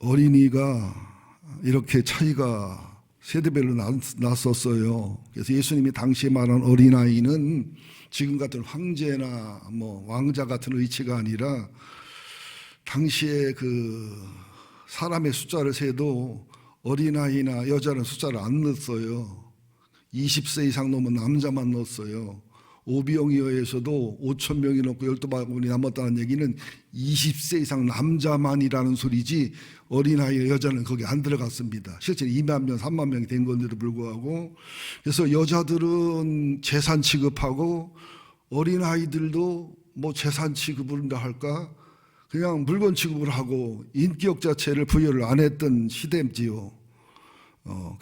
어린이가 이렇게 차이가 세대별로 났었어요. 그래서 예수님이 당시에 말한 어린아이는 지금 같은 황제나 왕자 같은 의치가 아니라 당시에 그 사람의 숫자를 세도 어린아이나 여자는 숫자를 안 넣었어요. 20세 이상 넘은 남자만 넣었어요. 오비영이어에서도 5천 명이 넘고 12바구니 남았다는 얘기는 20세 이상 남자만이라는 소리지 어린아이 여자는 거기 안 들어갔습니다. 실제 2만 명, 3만 명이 된 건데도 불구하고. 그래서 여자들은 재산 취급하고 어린아이들도 재산 취급을 할까 그냥 물건 취급을 하고 인격 자체를 부여를 안 했던 시대지요.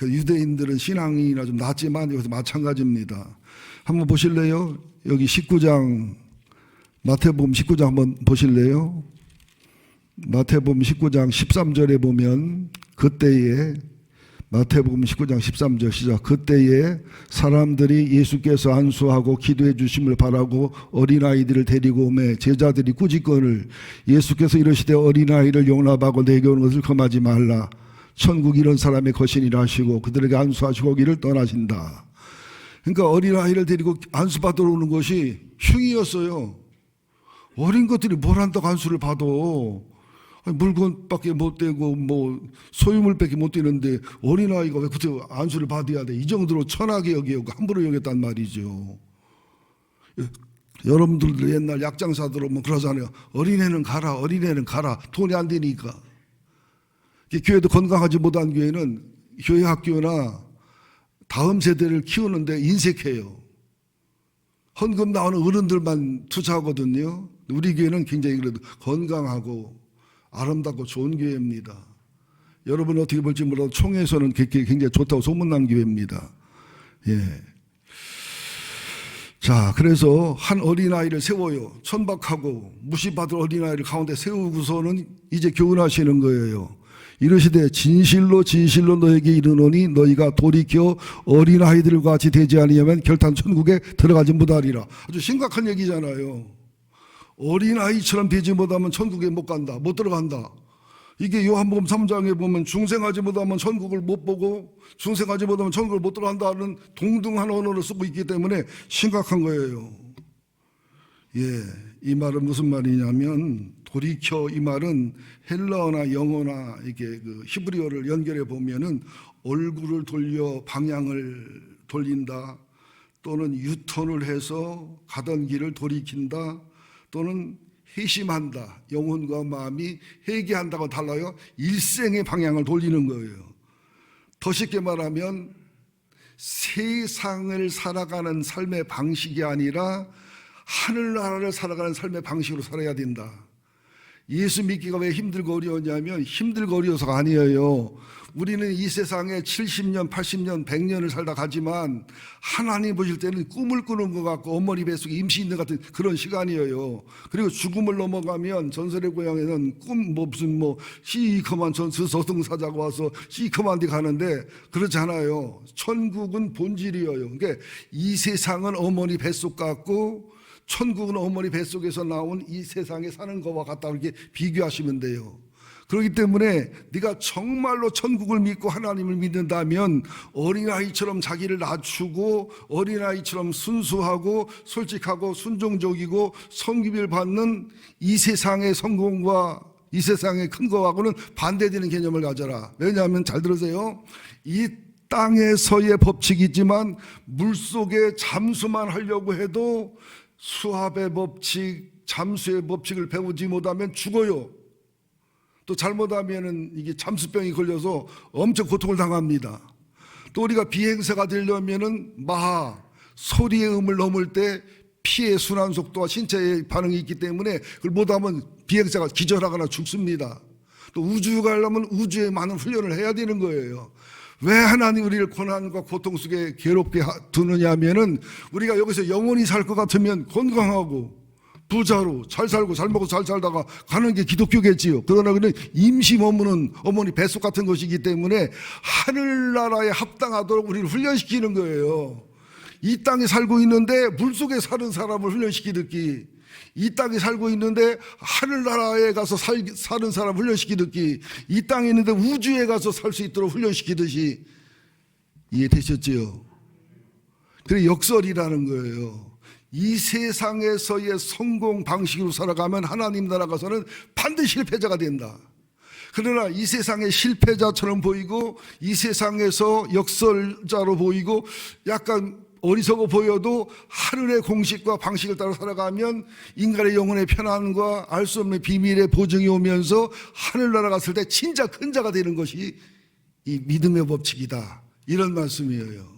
유대인들은 신앙이나 좀 낮지만 여기서 마찬가지입니다. 한번 보실래요? 여기 19장 마태복음 19장 한번 보실래요? 마태복음 19장 13절에 보면 그때에 마태복음 19장 13절 시작. 그때에 사람들이 예수께서 안수하고 기도해 주심을 바라고 어린아이들을 데리고 오매 제자들이 꾸짖거늘 예수께서 이르시되 어린아이를 용납하고 내게 오는 것을 금하지 말라. 천국 이런 사람의 것이니라 하시고 그들에게 안수하시고 길을 떠나신다. 그러니까 어린아이를 데리고 안수받으러 오는 것이 흉이었어요. 어린 것들이 뭘 한다고 안수를 받아. 물건밖에 못 되고 소유물밖에 못 되는데 어린아이가 왜 그때 안수를 받아야 돼. 이 정도로 천하게 여기고 함부로 여겼단 말이죠. 여러분들도 옛날 약장사들 오면 그러잖아요. 어린애는 가라, 어린애는 가라. 돈이 안 되니까. 교회도 건강하지 못한 교회는 교회 학교나 다음 세대를 키우는데 인색해요. 헌금 나오는 어른들만 투자하거든요. 우리 교회는 굉장히 그래도 건강하고 아름답고 좋은 교회입니다. 여러분 어떻게 볼지 몰라도 총회에서는 굉장히 좋다고 소문난 교회입니다. 예. 자, 그래서 한 어린아이를 세워요. 천박하고 무시받을 어린아이를 가운데 세우고서는 이제 교훈하시는 거예요. 이르시되 진실로 진실로 너에게 이르노니 너희가 돌이켜 어린아이들과 같이 되지 아니하면 결탄 천국에 들어가지 못하리라. 아주 심각한 얘기잖아요. 어린아이처럼 되지 못하면 천국에 못 간다, 못 들어간다. 이게 요한복음 3장에 보면 중생하지 못하면 천국을 못 보고 중생하지 못하면 천국을 못 들어간다는 동등한 언어를 쓰고 있기 때문에 심각한 거예요. 예, 이 말은 무슨 말이냐면 돌이켜 이 말은 헬라어나 영어나 이게 그 히브리어를 연결해 보면은 얼굴을 돌려 방향을 돌린다 또는 유턴을 해서 가던 길을 돌이킨다 또는 회심한다. 영혼과 마음이 회개한다고 달라요. 일생의 방향을 돌리는 거예요. 더 쉽게 말하면 세상을 살아가는 삶의 방식이 아니라 하늘나라를 살아가는 삶의 방식으로 살아야 된다. 예수 믿기가 왜 힘들고 어려웠냐면 힘들고 어려워서가 아니에요. 우리는 이 세상에 70년, 80년, 100년을 살다 가지만 하나님 보실 때는 꿈을 꾸는 것 같고 어머니 뱃속에 임시 있는 것 같은 그런 시간이에요. 그리고 죽음을 넘어가면 전설의 고향에는 시커먼 저승사자가 와서 시커먼 데 가는데 그렇지 않아요. 천국은 본질이에요. 그러니까 이 세상은 어머니 뱃속 같고 천국은 어머니 뱃속에서 나온 이 세상에 사는 것과 같다 이렇게 비교하시면 돼요. 그렇기 때문에 네가 정말로 천국을 믿고 하나님을 믿는다면 어린아이처럼 자기를 낮추고 어린아이처럼 순수하고 솔직하고 순종적이고 성기를 받는 이 세상의 성공과 이 세상의 큰 거하고는 반대되는 개념을 가져라. 왜냐하면 잘 들으세요. 이 땅에서의 법칙이 있지만 물속에 잠수만 하려고 해도 수압의 법칙, 잠수의 법칙을 배우지 못하면 죽어요. 또 잘못하면은 이게 잠수병이 걸려서 엄청 고통을 당합니다. 또 우리가 비행사가 되려면은 마하, 소리의 음을 넘을 때 피의 순환 속도와 신체의 반응이 있기 때문에 그걸 못하면 비행사가 기절하거나 죽습니다. 또 우주 가려면 우주에 많은 훈련을 해야 되는 거예요. 왜 하나님 우리를 고난과 고통 속에 괴롭게 두느냐 하면은 우리가 여기서 영원히 살 것 같으면 건강하고 부자로 잘 살고 잘 먹고 잘 살다가 가는 게 기독교겠지요. 그러나 그는 임시 머무는 어머니 뱃속 같은 것이기 때문에 하늘나라에 합당하도록 우리를 훈련시키는 거예요. 이 땅에 살고 있는데 물속에 사는 사람을 훈련시키듯이 이 땅에 살고 있는데 하늘나라에 가서 사는 사람 훈련시키듯이 이 땅에 있는데 우주에 가서 살 수 있도록 훈련시키듯이 이해되셨지요? 그게 역설이라는 거예요. 이 세상에서의 성공 방식으로 살아가면 하나님 나라 가서는 반드시 실패자가 된다. 그러나 이 세상의 실패자처럼 보이고 이 세상에서 역설자로 보이고 약간 어리석어 보여도 하늘의 공식과 방식을 따라 살아가면 인간의 영혼의 편안과 알 수 없는 비밀의 보증이 오면서 하늘나라 갔을 때 진짜 큰 자가 되는 것이 이 믿음의 법칙이다. 이런 말씀이에요.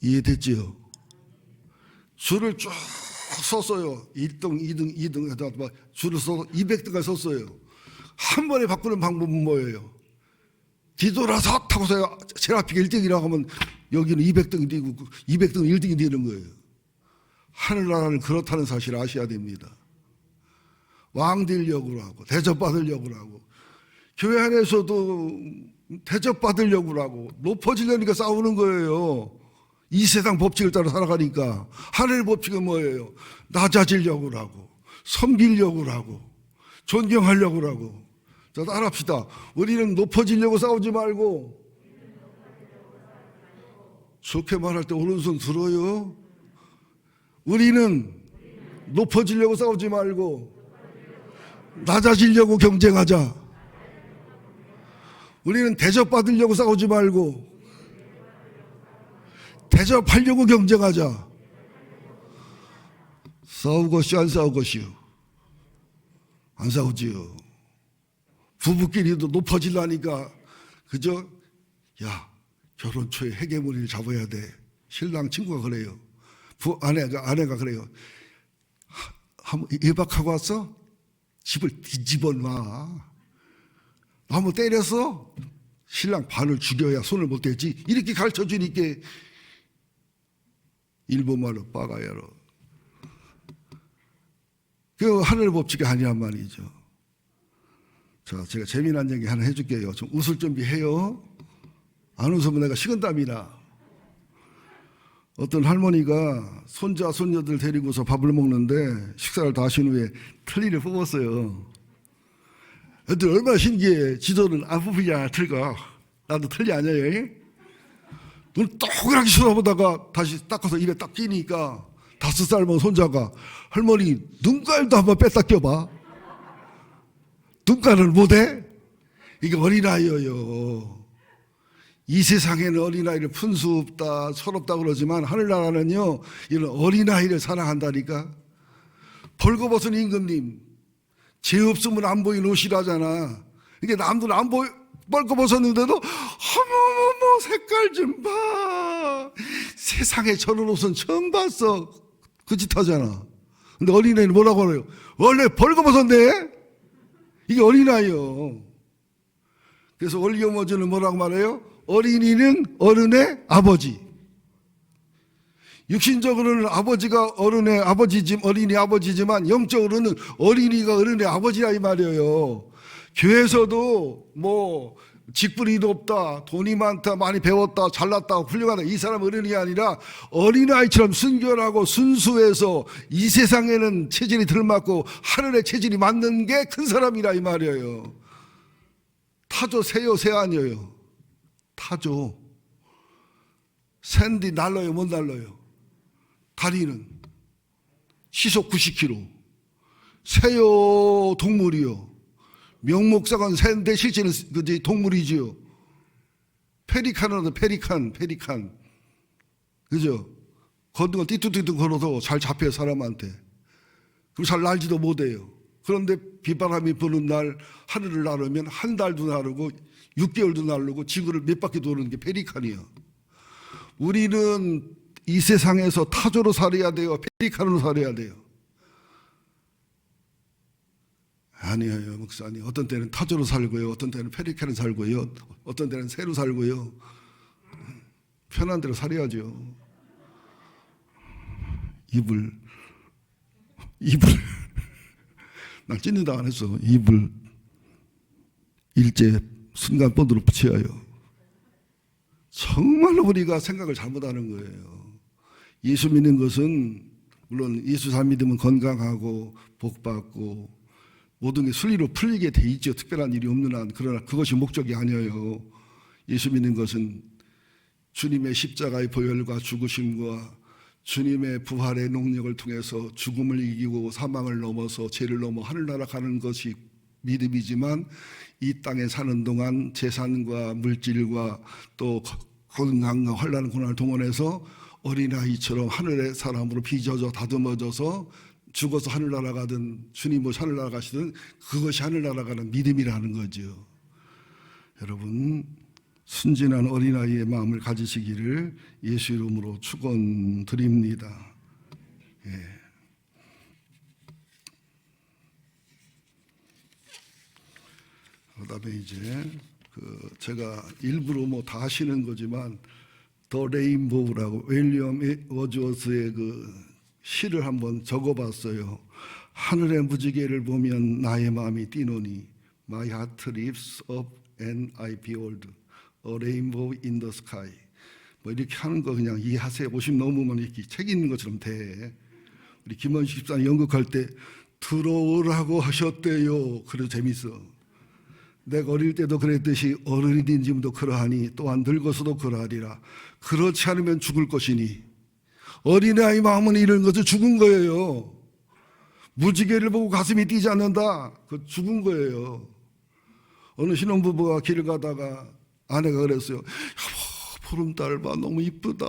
이해됐지요? 줄을 쭉 섰어요. 1등, 2등, 2등 줄을 서서 200등까지 섰어요. 한 번에 바꾸는 방법은 뭐예요? 뒤돌아서 타고서 제일 앞에 1등이라고 하면 여기는 200등이 되고 200등은 1등이 되는 거예요. 하늘나라는 그렇다는 사실을 아셔야 됩니다. 왕 되려고 하고 대접받으려고 하고 교회 안에서도 대접받으려고 하고 높아지려니까 싸우는 거예요. 이 세상 법칙을 따라 살아가니까. 하늘의 법칙은 뭐예요? 낮아지려고 하고 섬기려고 하고 존경하려고 하고. 자, 따라합시다. 우리는 높아지려고 싸우지 말고, 좋게 말할 때 오른손 들어요. 우리는 높아지려고 싸우지 말고 낮아지려고 경쟁하자. 우리는 대접받으려고 싸우지 말고 대접하려고 경쟁하자. 싸우것이요, 안 싸우것이요? 안 싸우지요. 부부끼리도 높아지려니까 그죠? 야, 결혼 초에 헤게모니를 잡아야 돼. 신랑 친구가 그래요. 아내가 그래요. 한번 예박하고 왔어? 집을 뒤집어 놔. 한번 때렸어? 신랑 반을 죽여야 손을 못 대지. 이렇게 가르쳐 주니까 일본말로 빠가야로. 그 하늘의 법칙이 아니란 말이죠. 자, 제가 재미난 얘기 하나 해줄게요. 좀 웃을 준비해요. 안 웃으면 내가 식은땀이 나. 어떤 할머니가 손자, 손녀들 데리고서 밥을 먹는데 식사를 다 하신 후에 틀니를 뽑았어요. 애들 얼마나 신기해. 지도는 안 뽑히냐, 틀가. 나도 틀니 아니에요. 눈 동그랗게 쳐다보다가 다시 닦아서 입에 딱 끼니까 5살 먹은 손자가 할머니 눈깔도 한번 뺐다 껴봐. 눈깔을 못해? 이게 어린아이예요. 이 세상에는 어린아이를 푼 수 없다, 철없다 그러지만 하늘나라는요, 이런 어린아이를 사랑한다니까. 벌거벗은 임금님, 죄 없으면 안 보이는 옷이라잖아. 이게 남들은 안 보이, 벌거벗었는데도 어머머머 색깔 좀 봐. 세상에 저런 옷은 처음 봤어. 그 짓 하잖아. 근데 어린아이는 뭐라고 그래요? 원래 벌거벗었네? 이게 어린아이요. 그래서 원리어머니는 뭐라고 말해요? 어린이는 어른의 아버지. 육신적으로는 아버지가 어른의 아버지지, 어린이 아버지지만 영적으로는 어린이가 어른의 아버지라 이 말이에요. 교회에서도 뭐 직분이 높다, 돈이 많다, 많이 배웠다, 잘났다, 훌륭하다, 이 사람 어른이 아니라 어린아이처럼 순결하고 순수해서 이 세상에는 체질이 들맞고 하늘의 체질이 맞는 게 큰 사람이라 이 말이에요. 타조 새요, 새 아니에요. 타조. 샌디 날라요, 못 날라요? 다리는 시속 90km. 새요 동물이요. 명목상은 새인데 실제는 그지 동물이지요. 페리칸은 페리칸. 그죠? 걷는 거 띠뚱띠뚱 걸어서 잘 잡혀요, 사람한테. 그리고 잘 날지도 못해요. 그런데 비바람이 부는 날 하늘을 나르면 한 달도 나르고 6개월도 나르고 지구를 몇 바퀴 도는 게 페리칸이에요. 우리는 이 세상에서 타조로 살아야 돼요? 페리칸으로 살아야 돼요? 아니에요, 목사님. 어떤 때는 타조로 살고요, 어떤 때는 페리칸으로 살고요, 어떤 때는 새로 살고요. 편한 대로 살아야죠. 이불 난 찢는다 안 했어. 이불 일제 순간 본드로 붙여요. 정말로 우리가 생각을 잘못하는 거예요. 예수 믿는 것은 물론 예수 잘 믿으면 건강하고 복받고 모든 게 순리로 풀리게 돼 있죠. 특별한 일이 없는 한. 그러나 그것이 목적이 아니에요. 예수 믿는 것은 주님의 십자가의 보혈과 죽으심과 주님의 부활의 능력을 통해서 죽음을 이기고 사망을 넘어서 죄를 넘어 하늘나라 가는 것이 믿음이지만, 이 땅에 사는 동안 재산과 물질과 또 건강과 환난 고난을 동원해서 어린아이처럼 하늘의 사람으로 빚어져 다듬어져서 죽어서 하늘나라 가든 주님으로 하늘나라 가시든 그것이 하늘나라 가는 믿음이라는 거죠. 여러분, 순진한 어린아이의 마음을 가지시기를 예수 이름으로 축원드립니다. 예. 그다음에 이제 제가 일부러 뭐 다 하시는 거지만 더 레인보우라고 윌리엄 워즈워스의 시를 한번 적어봤어요. 하늘의 무지개를 보면 나의 마음이 뛰노니 My heart lifts up and I behold a rainbow in the sky. 뭐 이렇게 하는 거 그냥 이해하세요. 50 넘으면 이렇게 책 읽는 것처럼 돼. 우리 김원식 집사님 연극할 때 들어오라고 하셨대요. 그래도 재밌어. 내가 어릴 때도 그랬듯이 어른이 된 지금도 그러하니 또한 늙어서도 그러하리라. 그렇지 않으면 죽을 것이니. 어린아이 마음은 이런 것을 죽은 거예요. 무지개를 보고 가슴이 뛰지 않는다. 그 죽은 거예요. 어느 신혼부부가 길을 가다가 아내가 그랬어요. 여보, 보름달 봐. 너무 이쁘다.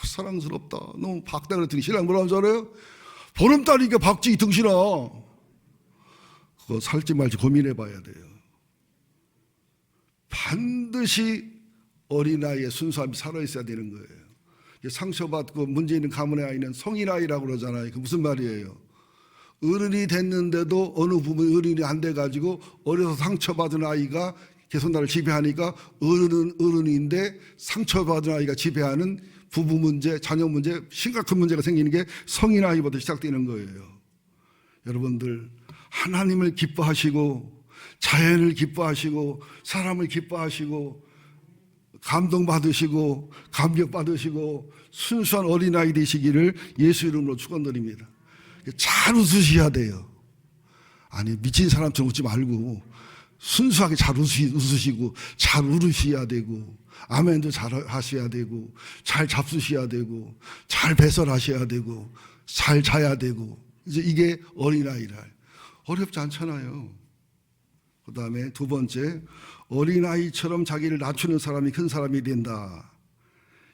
사랑스럽다. 너무 박다 그랬더니 신랑 뭐라는 줄 알아요? 보름달이니까 박지 등신아. 그거 살지 말지 고민해 봐야 돼요. 반드시 어린아이의 순수함이 살아있어야 되는 거예요. 상처받고 문제 있는 가문의 아이는 성인아이라고 그러잖아요. 그 무슨 말이에요? 어른이 됐는데도 어느 부분 어른이 안 돼가지고 어려서 상처받은 아이가 계속 나를 지배하니까 어른은 어른인데 상처받은 아이가 지배하는 부부 문제, 자녀 문제, 심각한 문제가 생기는 게 성인아이부터 시작되는 거예요. 여러분들, 하나님을 기뻐하시고 자연을 기뻐하시고 사람을 기뻐하시고 감동받으시고 감격받으시고 순수한 어린아이 되시기를 예수 이름으로 축원드립니다. 잘 웃으셔야 돼요. 아니, 미친 사람처럼 웃지 말고 순수하게 잘 웃으시고 잘 울으셔야 되고 아멘도 잘 하셔야 되고 잘 잡수셔야 되고 잘 배설하셔야 되고 잘 자야 되고. 이제 이게 어린아이라. 어렵지 않잖아요. 그 다음에 두 번째, 어린아이처럼 자기를 낮추는 사람이 큰 사람이 된다.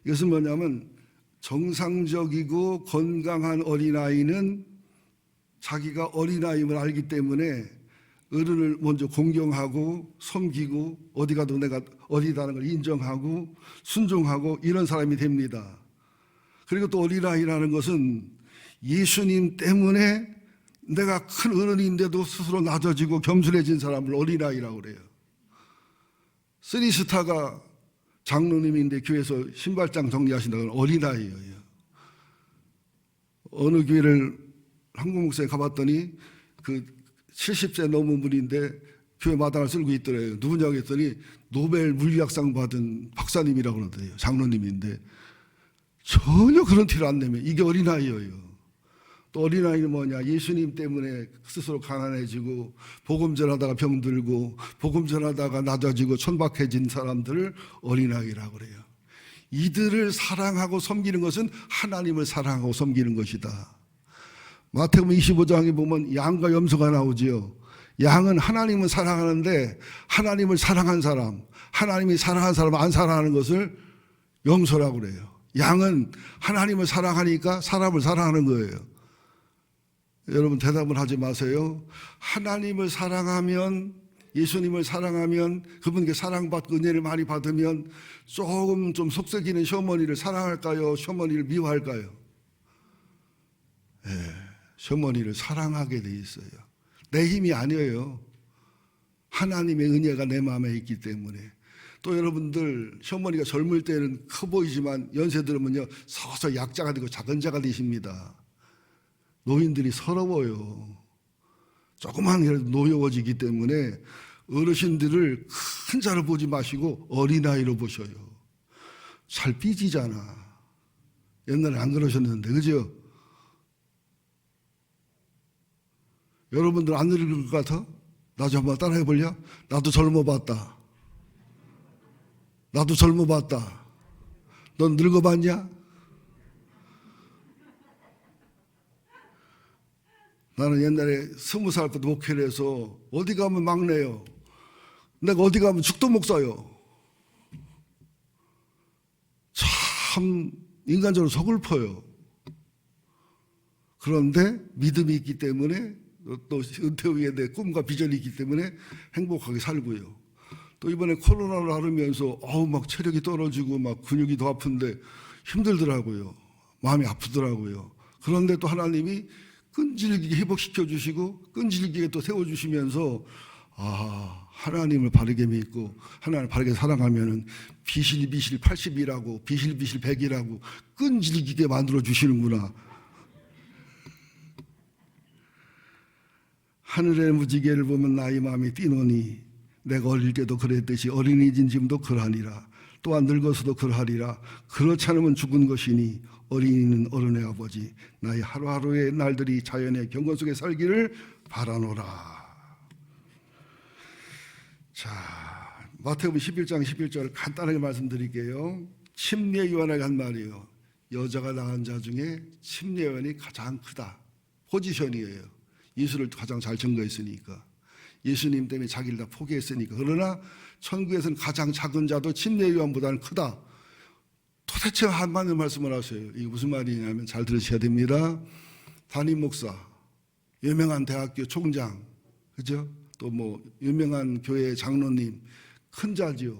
이것은 뭐냐면 정상적이고 건강한 어린아이는 자기가 어린아이임을 알기 때문에 어른을 먼저 공경하고 섬기고 어디 가도 내가 어리다는 걸 인정하고 순종하고 이런 사람이 됩니다. 그리고 또 어린아이라는 것은 예수님 때문에 내가 큰 어른인데도 스스로 낮아지고 겸손해진 사람을 어린아이라고 그래요. 쓰리스타가 장로님인데 교회에서 신발장 정리하신다는 어린아이예요. 어느 교회를 한국 목사에 가봤더니 70세 넘은 분인데 교회 마당을 쓸고 있더래요. 누구냐고 했더니 노벨 물리학상 받은 박사님이라고 그러더래요. 장로님인데 전혀 그런 티를 안 내면 이게 어린아이예요. 또 어린아이는 뭐냐? 예수님 때문에 스스로 가난해지고 복음 전하다가 병들고 복음 전하다가 낮아지고 천박해진 사람들을 어린아이라고 그래요. 이들을 사랑하고 섬기는 것은 하나님을 사랑하고 섬기는 것이다. 마태복음 25장에 보면 양과 염소가 나오지요. 양은 하나님을 사랑하는데 하나님을 사랑한 사람, 하나님이 사랑한 사람을 안 사랑하는 것을 염소라고 그래요. 양은 하나님을 사랑하니까 사람을 사랑하는 거예요. 여러분 대답을 하지 마세요. 하나님을 사랑하면, 예수님을 사랑하면, 그분께 사랑받고 은혜를 많이 받으면 조금 좀 속썩이는 시어머니를 사랑할까요? 시어머니를 미워할까요? 네, 시어머니를 사랑하게 돼 있어요. 내 힘이 아니에요. 하나님의 은혜가 내 마음에 있기 때문에. 또 여러분들 시어머니가 젊을 때는 커 보이지만 연세 들으면요 서서 약자가 되고 작은 자가 되십니다. 노인들이 서러워요. 조그만 게 노여워지기 때문에 어르신들을 큰 자로 보지 마시고 어린아이로 보셔요. 잘 삐지잖아. 옛날에 안 그러셨는데, 그죠? 여러분들 안 늙을 것 같아? 나 좀 한번 따라해 볼려? 나도 젊어봤다. 나도 젊어봤다. 넌 늙어봤냐? 나는 옛날에 20살 때부터 목회를 해서 어디 가면 막내요. 내가 어디 가면 죽도 목사요. 참 인간적으로 서글퍼요. 그런데 믿음이 있기 때문에 또 은퇴 후에 내 꿈과 비전이 있기 때문에 행복하게 살고요. 또 이번에 코로나를 앓으면서 막 체력이 떨어지고 막 근육이 더 아픈데 힘들더라고요. 마음이 아프더라고요. 그런데 또 하나님이 끈질기게 회복시켜 주시고 끈질기게 또 세워주시면서 하나님을 바르게 믿고 하나님을 바르게 사랑하면은 비실비실 80이라고 비실비실 100이라고 끈질기게 만들어 주시는구나. 하늘의 무지개를 보면 나의 마음이 뛰노니 내가 어릴 때도 그랬듯이 어린이진 지금도 그러하니라. 또한 늙어서도 그러하리라. 그렇지 않으면 죽은 것이니 어린이는 어른의 아버지. 나의 하루하루의 날들이 자연의 경건 속에 살기를 바라노라. 자, 마태복음 11장 11절 간단하게 말씀드릴게요. 침례요한에게 한 말이에요. 여자가 낳은 자 중에 침례요한이 가장 크다. 포지션이에요. 예수를 가장 잘 증거했으니까. 예수님 때문에 자기를 다 포기했으니까. 그러나 천국에서는 가장 작은 자도 침례요한보다는 크다. 도대체 한마디 말씀을 하세요. 이게 무슨 말이냐면 잘 들으셔야 됩니다. 담임 목사, 유명한 대학교 총장, 그죠? 또 뭐 유명한 교회 장로님, 큰 자지요.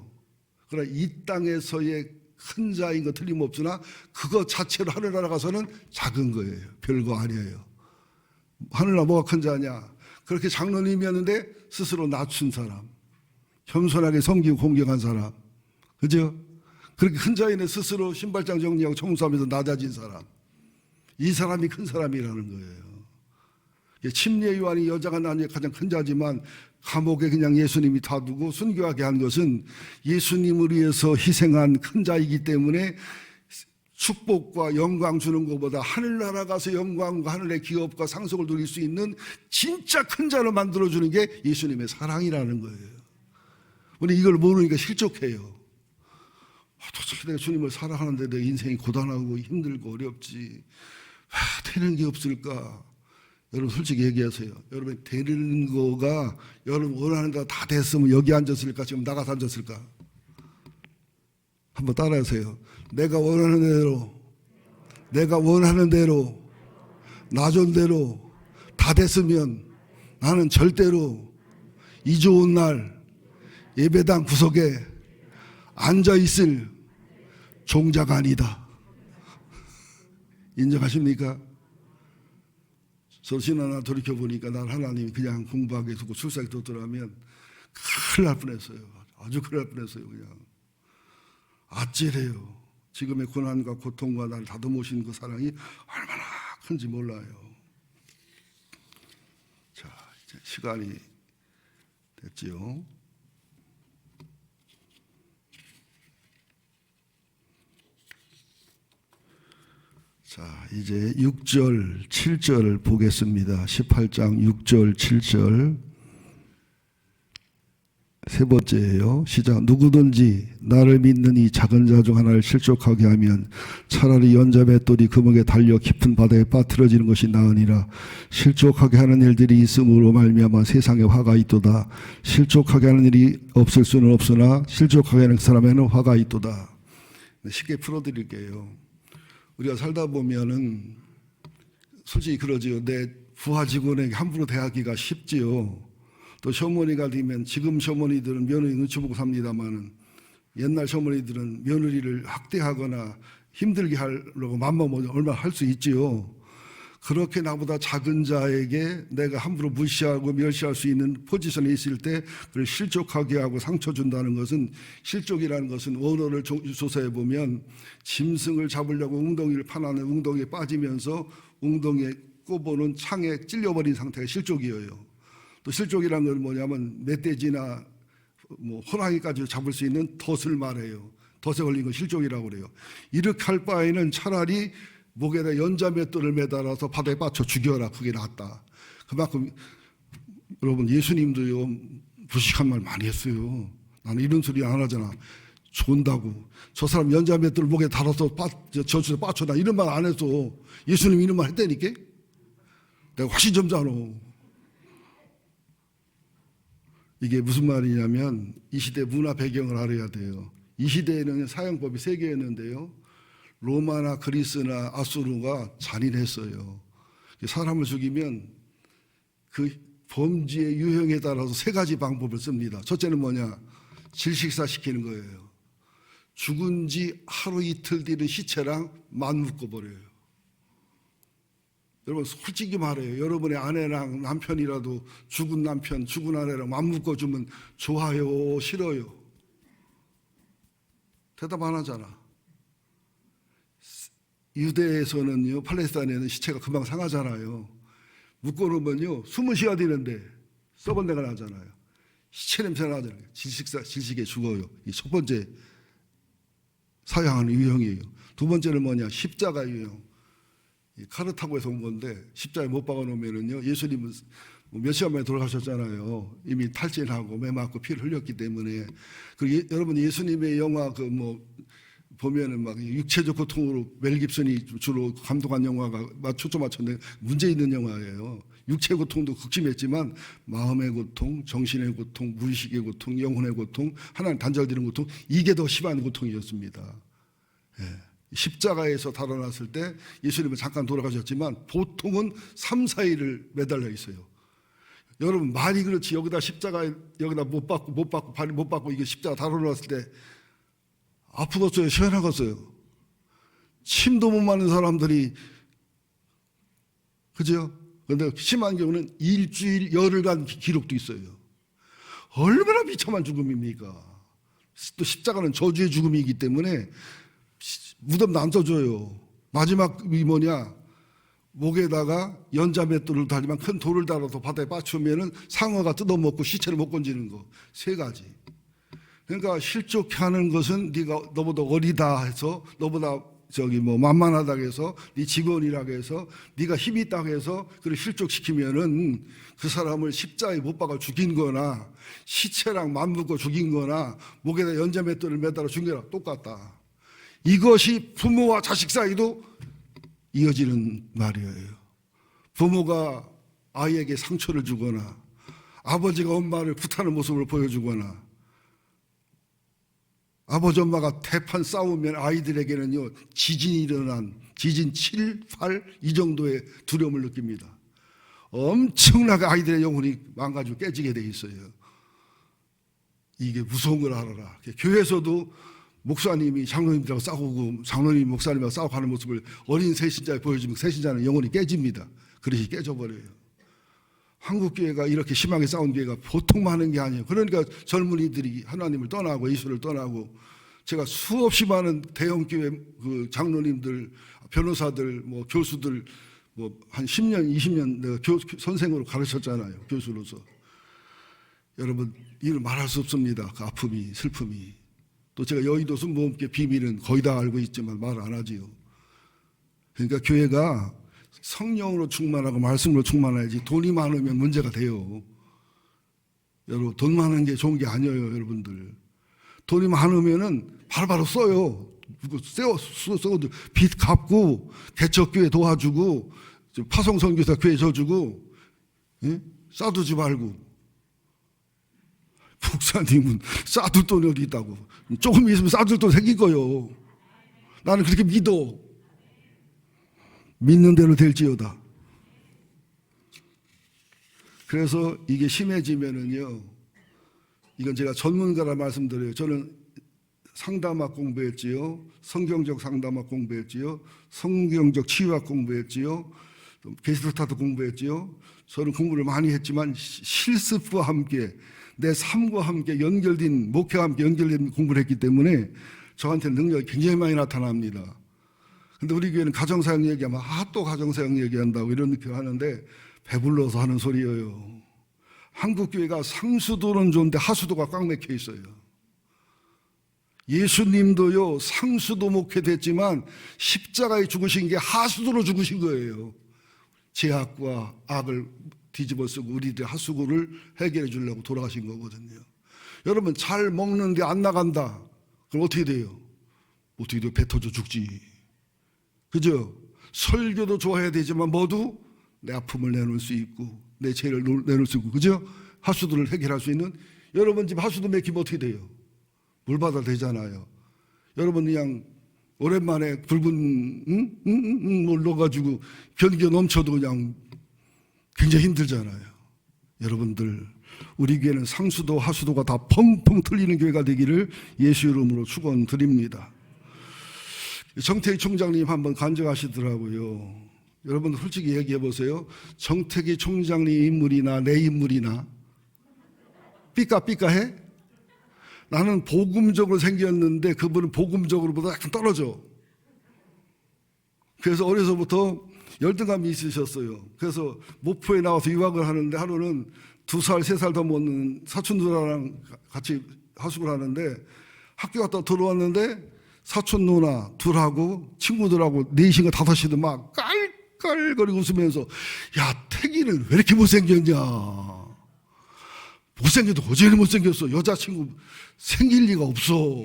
그러나 이 땅에서의 큰 자인 거 틀림없으나 그거 자체로 하늘나라 가서는 작은 거예요. 별거 아니에요. 하늘나라 뭐가 큰 자냐? 그렇게 장로님이었는데 스스로 낮춘 사람, 겸손하게 섬기고 공경한 사람, 그죠? 그렇게 큰 자인데 스스로 신발장 정리하고 청소하면서 낮아진 사람, 이 사람이 큰 사람이라는 거예요. 침례 요한이 여자가 낳은 가장 큰 자지만 감옥에 그냥 예수님이 다두고 순교하게 한 것은 예수님을 위해서 희생한 큰 자이기 때문에 축복과 영광 주는 것보다 하늘나라 가서 영광과 하늘의 기업과 상속을 누릴 수 있는 진짜 큰 자로 만들어주는 게 예수님의 사랑이라는 거예요. 우리 이걸 모르니까 실족해요. 도대체 내가 주님을 사랑하는데 내 인생이 고단하고 힘들고 어렵지. 되는 게 없을까? 여러분 솔직히 얘기하세요. 여러분 되는 거가 여러분 원하는 대로 다 됐으면 여기 앉았을까? 지금 나가서 앉았을까? 한번 따라하세요. 내가 원하는 대로 나 존대로 다 됐으면 나는 절대로 이 좋은 날 예배당 구석에 앉아있을 종자가 아니다. 인정하십니까? 저 신하나 돌이켜보니까 날 하나님이 그냥 공부하게 두고 출석에 뒀더라면 큰일 날 뻔했어요. 아주 큰일 날 뻔했어요. 그냥 아찔해요. 지금의 고난과 고통과 날 다듬으신 그 사랑이 얼마나 큰지 몰라요. 자, 이제 시간이 됐지요. 자, 이제 6절, 7절 보겠습니다. 18장 6절, 7절. 세 번째예요. 시작. 누구든지 나를 믿는 이 작은 자 중 하나를 실족하게 하면 차라리 연자맷돌이 금옥에 달려 깊은 바다에 빠뜨려지는 것이 나으니라. 실족하게 하는 일들이 있음으로 말미암아 세상에 화가 있도다. 실족하게 하는 일이 없을 수는 없으나 실족하게 하는 사람에는 화가 있도다. 쉽게 풀어드릴게요. 우리가 살다 보면은 솔직히 그러지요. 내 부하 직원에게 함부로 대하기가 쉽지요. 또 시어머니가 되면 지금 시어머니들은 며느리 눈치 보고 삽니다만은 옛날 시어머니들은 며느리를 학대하거나 힘들게 하려고 맘먹으면 얼마나 할 수 있지요. 그렇게 나보다 작은 자에게 내가 함부로 무시하고 멸시할 수 있는 포지션에 있을 때 그를 실족하게 하고 상처 준다는 것은, 실족이라는 것은 원어를 조사해 보면 짐승을 잡으려고 웅덩이를 파나는 웅덩이에 빠지면서 웅덩이에 꼽아놓은 창에 찔려버린 상태가 실족이에요. 또 실족이라는 건 뭐냐면 멧돼지나 뭐 호랑이까지 잡을 수 있는 덫을 말해요. 덫에 걸린 건 실족이라고 그래요. 이렇게 할 바에는 차라리 목에다 연자맷돌을 매달아서 바다에 빠쳐 죽여라. 그게 낫다. 그만큼 여러분, 예수님도요, 무식한 말 많이 했어요. 나는 이런 소리 안 하잖아. 존다고. 저 사람 연자맷돌 목에 달아서 저주에 빠쳐다. 이런 말 안 했어. 예수님 이런 말 했다니까? 내가 훨씬 점잖아. 이게 무슨 말이냐면 이 시대 문화 배경을 알아야 돼요. 이 시대에는 사형법이 3개였는데요. 로마나 그리스나 아수르가 잔인했어요. 사람을 죽이면 그 범죄의 유형에 따라서 3가지 방법을 씁니다. 첫째는 뭐냐? 질식사시키는 거예요. 죽은 지 하루 이틀 뒤는 시체랑 맞묶어버려요. 여러분, 솔직히 말해요. 여러분의 아내랑 남편이라도 죽은 남편, 죽은 아내랑 맞묶어주면 좋아요, 싫어요? 대답 안 하잖아. 유대에서는요, 팔레스타인에는 시체가 금방 상하잖아요. 묶어놓으면요, 숨을 쉬어야 되는데 썩은 데가 나잖아요. 시체 냄새 나잖아요. 질식에 죽어요. 이 첫 번째 사형하는 유형이에요. 두 번째는 뭐냐? 십자가 유형. 카르타고에서 온 건데 십자가에 못 박아 놓으면은요, 예수님은 몇 시간 만에 돌아가셨잖아요. 이미 탈진하고 매 맞고 피를 흘렸기 때문에. 그리고 여러분, 예수님의 영화 보면은 막 육체적 고통으로 멜 깁슨이 주로 감독한 영화가 초점 맞췄는데 문제 있는 영화예요. 육체 고통도 극심했지만 마음의 고통, 정신의 고통, 무의식의 고통, 영혼의 고통, 하나님 단절되는 고통, 이게 더 심한 고통이었습니다. 예. 십자가에서 달아났을 때 예수님은 잠깐 돌아가셨지만 보통은 3, 4일을 매달려 있어요. 여러분, 말이 그렇지 여기다 십자가 여기다 못 받고 이게 십자가 달아놨을 때 아프겠어요? 시원하겠어요? 침도 못 맞는 사람들이, 그죠? 그런데 심한 경우는 일주일, 열흘간 기록도 있어요. 얼마나 비참한 죽음입니까? 또 십자가는 저주의 죽음이기 때문에 무덤도 안 떠줘요. 마지막이 뭐냐? 목에다가 연자맷돌을 달지만 큰 돌을 달아서 바다에 빠치면은 상어가 뜯어먹고 시체를 못 건지는 거. 3가지. 그러니까 실족해 하는 것은 네가 너보다 어리다 해서, 너보다 만만하다고 해서, 네 직원이라고 해서, 네가 힘이 있다고 해서 그를 실족시키면은 그 사람을 십자가에 못 박아 죽인 거나 시체랑 맞붙고 죽인 거나 목에다 연자맷돌을 매달아 죽인 거랑 똑같다. 이것이 부모와 자식 사이도 이어지는 말이에요. 부모가 아이에게 상처를 주거나 아버지가 엄마를 구타하는 모습을 보여주거나 아버지 엄마가 대판 싸우면 아이들에게는요, 지진이 일어난 지진 7, 8 이 정도의 두려움을 느낍니다. 엄청나게 아이들의 영혼이 망가지고 깨지게 돼 있어요. 이게 무서운 걸 알아라. 교회에서도 목사님이 장로님들하고 싸우고 장로님 목사님하고 싸우고 하는 모습을 어린 새신자에 보여주면 새신자는 영혼이 깨집니다. 그릇이 깨져버려요. 한국교회가 이렇게 심하게 싸운 교회가 보통 많은 게 아니에요. 그러니까 젊은이들이 하나님을 떠나고 예수를 떠나고, 제가 수없이 많은 대형교회 그 장로님들, 변호사들, 교수들, 한 10년, 20년 내가 선생으로 가르쳤잖아요. 교수로서. 여러분, 이를 말할 수 없습니다. 그 아픔이, 슬픔이. 또 제가 여의도 순복음교회 비밀은 거의 다 알고 있지만 말 안 하지요. 그러니까 교회가 성령으로 충만하고 말씀으로 충만해야지 돈이 많으면 문제가 돼요. 여러분, 돈 많은 게 좋은 게 아니에요, 여러분들. 돈이 많으면은 바로바로 써요. 써도 빚 갚고, 개척교회 도와주고, 파송선교사 교회 져주고, 예? 싸두지 말고. 목사님은 싸둘 돈이 어디 있다고. 조금 있으면 싸둘 돈 생길 거요. 나는 그렇게 믿어. 믿는 대로 될지어다. 그래서 이게 심해지면은요, 이건 제가 전문가라 말씀드려요. 저는 상담학 공부했지요, 성경적 상담학 공부했지요, 성경적 치유학 공부했지요, 게스트타도 공부했지요. 저는 공부를 많이 했지만 실습과 함께 내 삶과 함께 연결된, 목회와 함께 연결된 공부를 했기 때문에 저한테는 능력이 굉장히 많이 나타납니다. 근데 우리 교회는 가정사역 얘기하면 또 가정사역 얘기한다고 이런 느낌 하는데 배불러서 하는 소리예요. 한국교회가 상수도는 좋은데 하수도가 꽉 막혀 있어요. 예수님도요, 상수도 목회됐지만 십자가에 죽으신 게 하수도로 죽으신 거예요. 죄악과 악을 뒤집어 쓰고 우리들의 하수구를 해결해 주려고 돌아가신 거거든요. 여러분, 잘 먹는데 안 나간다. 그럼 어떻게 돼요? 어떻게 돼요? 배 터져 죽지. 그죠? 설교도 좋아야 되지만 모두 내 아픔을 내놓을 수 있고 내 죄를 내놓을 수 있고, 그죠? 하수도를 해결할 수 있는, 여러분 집 하수도 막히면 어떻게 돼요? 물 받아 되잖아요. 여러분 그냥 오랜만에 붉은 물 넣어가지고 변기가 넘쳐도 그냥 굉장히 힘들잖아요. 여러분들, 우리 교회는 상수도 하수도가 다 펑펑 털리는 교회가 되기를 예수 이름으로 축원드립니다. 정태기 총장님 한번 간증하시더라고요. 여러분 솔직히 얘기해 보세요. 정태기 총장님 인물이나 내 인물이나 삐까삐까해? 나는 복음적으로 생겼는데 그분은 복음적으로보다 약간 떨어져. 그래서 어려서부터 열등감이 있으셨어요. 그래서 목포에 나와서 유학을 하는데 하루는 2살, 3살 더 먹는 사촌 누나랑 같이 하숙을 하는데 학교 갔다 들어왔는데 사촌 누나 둘하고 친구들하고 4시인가 5시도 막 깔깔거리고 웃으면서, 야, 태기는 왜 이렇게 못생겼냐. 못생겨도 어제는 못생겼어. 여자친구 생길 리가 없어.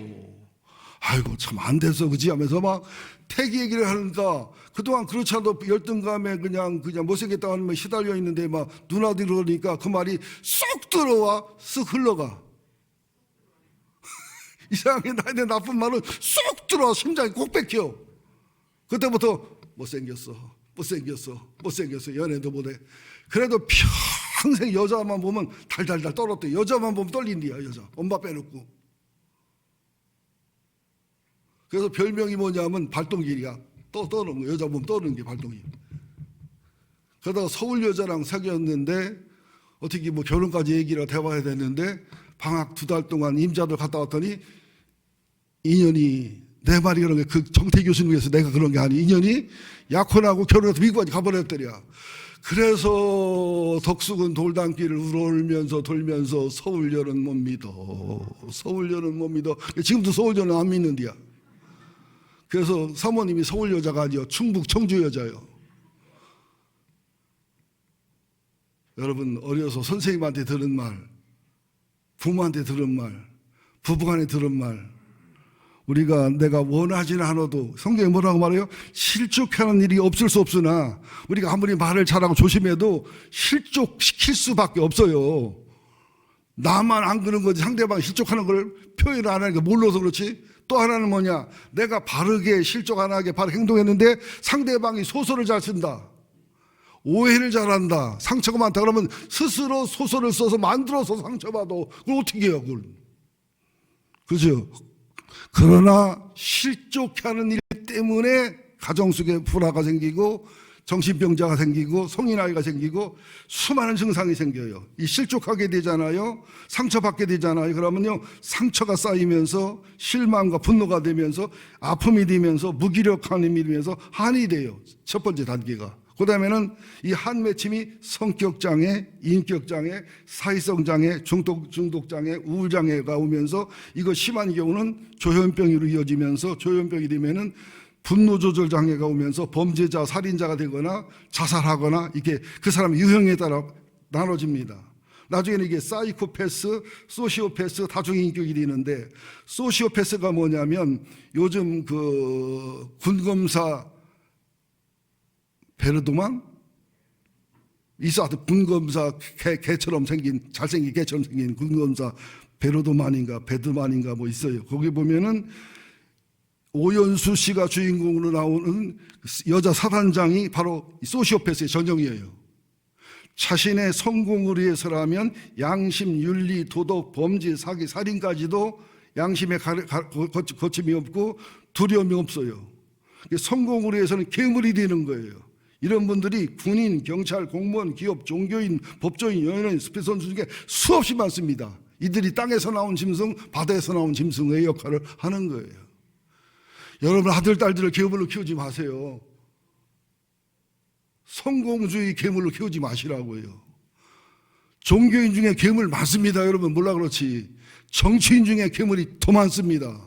아이고 참 안 돼서 그지 하면서 막 태기 얘기를 하니까, 그동안 그렇지 않아도 열등감에 그냥 못생겼다고 하면 시달려 있는데 막 누나들이 그러니까 그 말이 쏙 들어와 쓱 흘러가. 이상하게 나한테 나쁜 말은 쏙 들어와 심장이 꼭 뺏겨. 그때부터 못생겼어 연애도 못해. 그래도 평생 여자만 보면 달달달 떨었대. 여자만 보면 떨린대요. 여자 엄마 빼놓고. 그래서 별명이 뭐냐면 발동길이야. 떠는 거. 여자 보면 떠는 게 발동길. 그러다가 서울 여자랑 사귀었는데 어떻게 뭐 결혼까지 얘기를 대화해야 됐는데 방학 2달 동안 임자들 갔다 왔더니 인연이, 내 말이 그런 게 그 정태 교수님께서 내가 그런 게 아니, 인연이 약혼하고 결혼해서 미국까지 가버렸더랴. 그래서 덕수군 돌담길을 울면서 돌면서 서울여는 못 믿어. 서울여는 못 믿어. 지금도 서울여는 안 믿는디야. 그래서 사모님이 서울 여자가 아니요, 충북 청주 여자요. 여러분, 어려서 선생님한테 들은 말, 부모한테 들은 말, 부부간에 들은 말, 내가 원하지는 않아도 성경에 뭐라고 말해요? 실족하는 일이 없을 수 없으나 우리가 아무리 말을 잘하고 조심해도 실족시킬 수밖에 없어요. 나만 안 그런 거지 상대방이 실족하는 걸 표현을 안 하니까 몰라서 그렇지. 또 하나는 뭐냐, 내가 바르게 실족 안 하게 바르게 행동했는데 상대방이 소설을 잘 쓴다, 오해를 잘한다, 상처가 많다 그러면 스스로 소설을 써서 만들어서 상처받아. 그걸 어떻게 해요 그걸. 그죠? 그러나 실족해 하는 일 때문에 가정 속에 불화가 생기고 정신병자가 생기고 성인아이가 생기고 수많은 증상이 생겨요. 이 실족하게 되잖아요. 상처받게 되잖아요. 그러면요, 상처가 쌓이면서 실망과 분노가 되면서 아픔이 되면서 무기력함이 되면서 한이 돼요. 첫 번째 단계가. 그 다음에는 이 한 맺힘이 성격장애, 인격장애, 사회성장애, 중독장애, 우울장애가 오면서 이거 심한 경우는 조현병으로 이어지면서 조현병이 되면은 분노조절장애가 오면서 범죄자, 살인자가 되거나 자살하거나 이게 그 사람의 유형에 따라 나눠집니다. 나중에는 이게 사이코패스, 소시오패스, 다중인격이 되는데, 소시오패스가 뭐냐면 요즘 그 군검사 베르도만? 있어. 군검사 개처럼 생긴, 잘생긴 개처럼 생긴 군검사 베르도만인가 베드만인가 뭐 있어요. 거기 보면은 오연수 씨가 주인공으로 나오는 여자 사단장이 바로 소시오패스의 전형이에요. 자신의 성공을 위해서라면 양심, 윤리, 도덕, 범죄, 사기, 살인까지도 양심에 거침이 없고 두려움이 없어요. 성공을 위해서는 괴물이 되는 거예요. 이런 분들이 군인, 경찰, 공무원, 기업, 종교인, 법조인, 연예인, 스포츠 선수 중에 수없이 많습니다. 이들이 땅에서 나온 짐승, 바다에서 나온 짐승의 역할을 하는 거예요. 여러분, 아들, 딸들을 괴물로 키우지 마세요. 성공주의 괴물로 키우지 마시라고요. 종교인 중에 괴물 많습니다. 여러분 몰라 그렇지. 정치인 중에 괴물이 더 많습니다.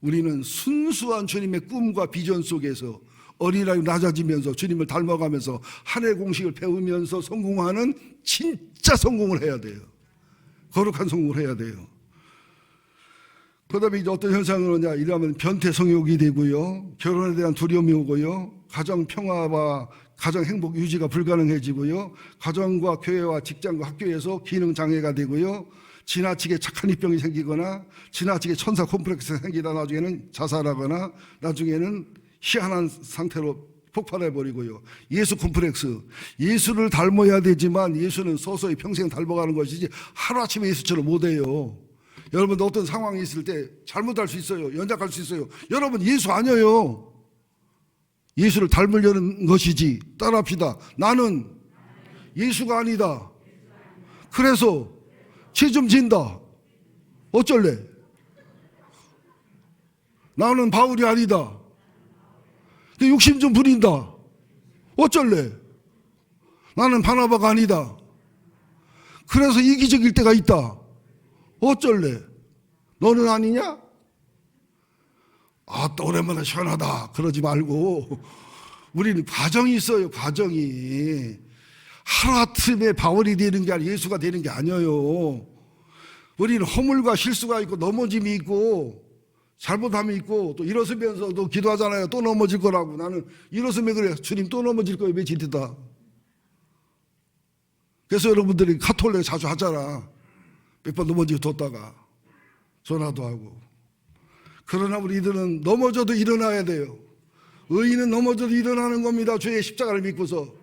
우리는 순수한 주님의 꿈과 비전 속에서 어린아이 낮아지면서 주님을 닮아가면서 한 해 공식을 배우면서 성공하는 진짜 성공을 해야 돼요. 거룩한 성공을 해야 돼요. 그 다음에 이제 어떤 현상은 오냐, 이러면 변태 성욕이 되고요, 결혼에 대한 두려움이 오고요, 가정 평화와 가정 행복 유지가 불가능해지고요, 가정과 교회와 직장과 학교에서 기능 장애가 되고요, 지나치게 착한 입병이 생기거나 지나치게 천사 콤플렉스가 생기다 나중에는 자살하거나 나중에는 희한한 상태로 폭발해버리고요. 예수 콤플렉스, 예수를 닮아야 되지만 예수는 서서히 평생 닮아가는 것이지 하루아침에 예수처럼 못해요. 여러분 어떤 상황이 있을 때 잘못할 수 있어요. 연약할 수 있어요. 여러분 예수 아니에요. 예수를 닮으려는 것이지 따라합시다. 나는 예수가 아니다. 그래서 죄 좀 진다. 어쩔래? 나는 바울이 아니다. 근데 욕심 좀 부린다. 어쩔래? 나는 바나바가 아니다. 그래서 이기적일 때가 있다. 어쩔래? 너는 아니냐? 아, 또 오랜만에 시원하다. 그러지 말고 우리는 과정이 있어요. 과정이. 하루아침에 바울이 되는 게 아니라 예수가 되는 게 아니에요. 우리는 허물과 실수가 있고 넘어짐이 있고 잘못함이 있고 또 일어서면서도 기도하잖아요. 또 넘어질 거라고. 나는 일어서면 그래. 주님 또 넘어질 거예요. 며칠이다. 그래서 여러분들이 카톨릭 자주 하잖아. 몇 번 넘어지고 뒀다가 전화도 하고. 그러나 우리들은 넘어져도 일어나야 돼요. 의인은 넘어져도 일어나는 겁니다. 주의 십자가를 믿고서.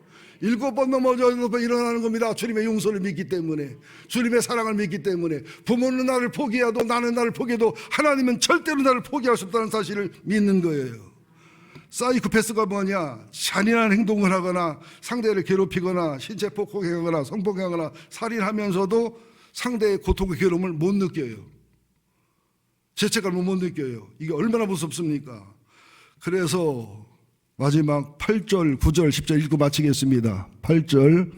7번 넘어져도 일어나는 겁니다. 주님의 용서를 믿기 때문에, 주님의 사랑을 믿기 때문에. 부모는 나를 포기해도 나는 나를 포기해도 하나님은 절대로 나를 포기할 수 없다는 사실을 믿는 거예요. 사이코패스가 뭐냐? 잔인한 행동을 하거나 상대를 괴롭히거나 신체 폭행하거나 성폭행하거나 살인하면서도 상대의 고통과 괴로움을 못 느껴요. 죄책감을 못 느껴요. 이게 얼마나 무섭습니까? 그래서 마지막 8절, 9절, 10절 읽고 마치겠습니다. 8절.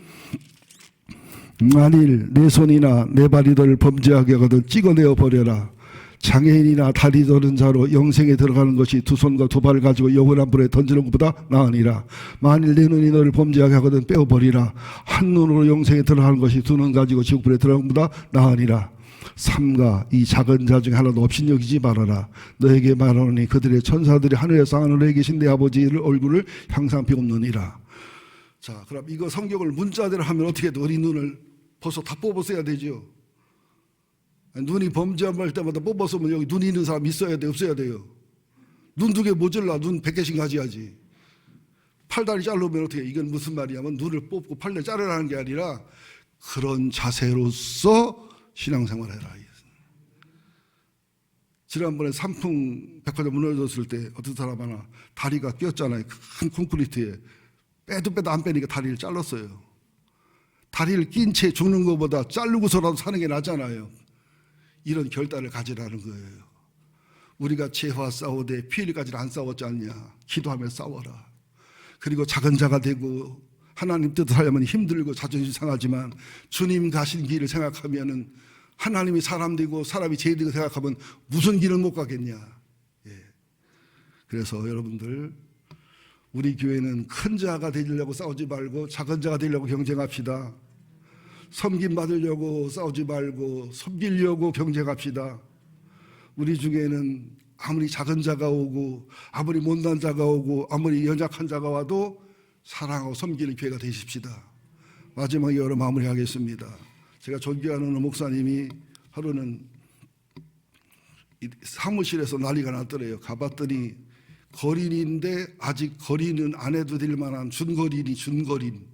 만일 내 손이나 내 발이 너를 범죄하게 하거든 찍어내어 버려라. 장애인이나 다리 더는 자로 영생에 들어가는 것이 두 손과 두 발을 가지고 영원한 불에 던지는 것보다 나으니라. 만일 내 눈이 너를 범죄하게 하거든 빼어버리라. 한 눈으로 영생에 들어가는 것이 두 눈 가지고 지옥불에 들어가는 것보다 나으니라. 삼가 이 작은 자 중에 하나도 없인 여기지 말아라. 너에게 말하노니 그들의 천사들이 하늘에서 하늘에 계신 내 아버지의 얼굴을 항상 비옵느니라. 자, 그럼 이거 성경을 문자대로 하면 어떻게 돼? 우리 눈을 벌써 다 뽑았어야 되죠. 눈이 범죄할 때마다 뽑았으면 여기 눈이 있는 사람 있어야 돼, 없어야 돼요? 눈 2개 모질라. 눈 100개씩 가져야지. 팔다리 자르면 어떻게 해? 이건 무슨 말이냐면 눈을 뽑고 팔다리 자르라는 게 아니라 그런 자세로서 신앙생활 해라. 지난번에 삼풍 백화점 무너졌을 때 어떤 사람 하나 다리가 꼈잖아요. 큰 콘크리트에. 빼도 안 빼니까 다리를 잘랐어요. 다리를 낀 채 죽는 것보다 자르고서라도 사는 게 낫잖아요. 이런 결단을 가지라는 거예요. 우리가 죄와 싸우되 피 흘리까지는 안 싸웠지 않냐. 기도하며 싸워라. 그리고 작은 자가 되고 하나님 뜻을 하려면 힘들고 자존심 상하지만 주님 가신 길을 생각하면은 하나님이 사람 되고 사람이 죄 되고 생각하면 무슨 길을 못 가겠냐. 예. 그래서 여러분들 우리 교회는 큰 자가 되려고 싸우지 말고 작은 자가 되려고 경쟁합시다. 섬김 받으려고 싸우지 말고 섬기려고 경쟁합시다. 우리 중에는 아무리 작은 자가 오고 아무리 못난 자가 오고 아무리 연약한 자가 와도 사랑하고 섬기는 교회가 되십시다. 마지막에 여러 마무리하겠습니다. 제가 존경하는 목사님이 하루는 사무실에서 난리가 났더래요. 가봤더니 거린인데 아직 거린은 안 해도 될 만한 준거린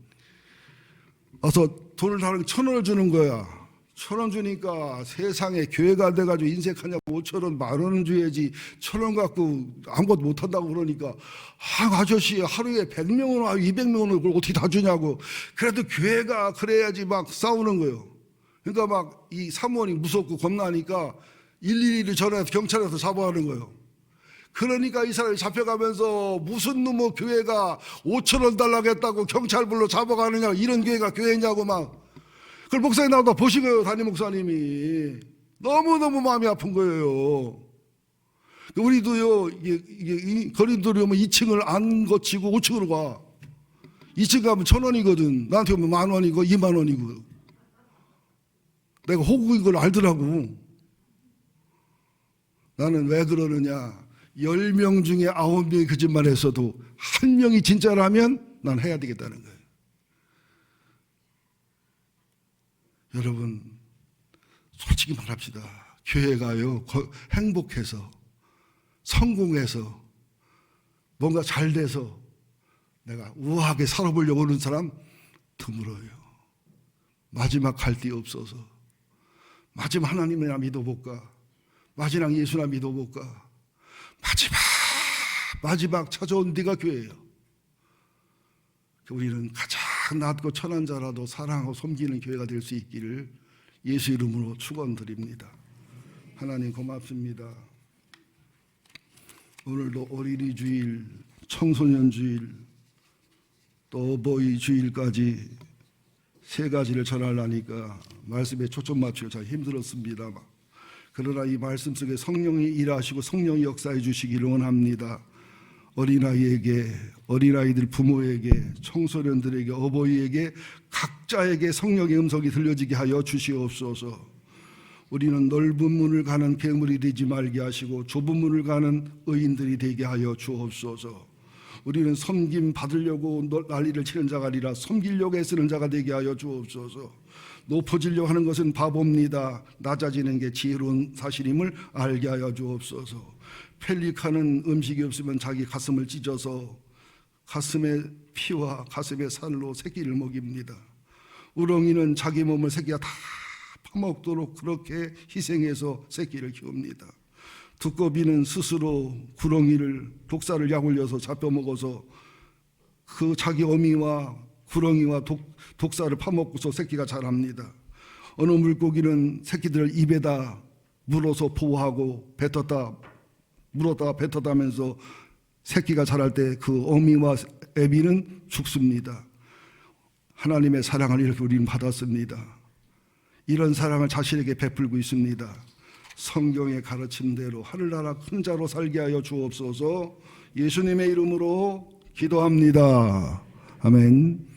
와서 돈을 다른 1,000원을 주는 거야. 1,000원 주니까 세상에 교회가 돼가지고 인색하냐고 5,000원 10,000원은 줘야지 1,000원 갖고 아무것도 못한다고 그러니까 아저씨 하루에 100명은 와 200명은 그걸 어떻게 다 주냐고. 그래도 교회가 그래야지 막 싸우는 거예요. 그러니까 막 이 사무원이 무섭고 겁나니까 112를 전화해서 경찰에서 잡아가는 거예요. 그러니까 이 사람이 잡혀가면서 무슨 놈의 교회가 5,000원 달라고 했다고 경찰 불러 잡아가느냐, 이런 교회가 교회냐고 막. 그걸 목사님 나오다 보시고요. 담임 목사님이 너무너무 마음이 아픈 거예요. 우리도요, 이게 거리돌이 오면 2층을 안 거치고 5층으로 가. 2층 가면 1,000원이거든. 나한테 오면 10,000원이고 20,000원이고. 내가 호구인 걸 알더라고. 나는 왜 그러느냐. 10명 중에 9명이 거짓말 했어도 1명이 진짜라면 난 해야 되겠다는 거예요. 여러분, 솔직히 말합시다. 교회가요, 행복해서, 성공해서, 뭔가 잘 돼서 내가 우아하게 살아보려고 하는 사람 드물어요. 마지막 갈 데 없어서. 마지막 하나님이나 믿어볼까? 마지막 예수나 믿어볼까? 마지막 찾아온 데가 교회예요. 우리는 가장 낮고 천한 자라도 사랑하고 섬기는 교회가 될 수 있기를 예수 이름으로 축원드립니다. 하나님 고맙습니다. 오늘도 어린이 주일, 청소년 주일, 또 어버이 주일까지 세 가지를 전하려니까 말씀에 초점 맞추기가 참 힘들었습니다. 그러나 이 말씀 속에 성령이 일하시고 성령이 역사해 주시기를 원합니다. 어린아이에게, 어린아이들 부모에게, 청소년들에게, 어버이에게 각자에게 성령의 음성이 들려지게 하여 주시옵소서. 우리는 넓은 문을 가는 괴물이 되지 말게 하시고 좁은 문을 가는 의인들이 되게 하여 주옵소서. 우리는 섬김 받으려고 난리를 치는 자가 아니라 섬기려고 애쓰는 자가 되게 하여 주옵소서. 높아지려고 하는 것은 바보입니다. 낮아지는 게 지혜로운 사실임을 알게 하여 주옵소서. 펠리칸은 음식이 없으면 자기 가슴을 찢어서 가슴의 피와 가슴의 살로 새끼를 먹입니다. 우렁이는 자기 몸을 새끼가 다 파먹도록 그렇게 희생해서 새끼를 키웁니다. 두꺼비는 스스로 구렁이를 독사를 약올려서 잡혀먹어서 그 자기 어미와 구렁이와 독사를 파먹고서 새끼가 자랍니다. 어느 물고기는 새끼들을 입에다 물어서 보호하고 물었다가 뱉었다면서 새끼가 자랄 때 그 어미와 애비는 죽습니다. 하나님의 사랑을 이렇게 우리는 받았습니다. 이런 사랑을 자신에게 베풀고 있습니다. 성경의 가르침대로 하늘나라 큰 자로 살게 하여 주옵소서. 예수님의 이름으로 기도합니다. 아멘.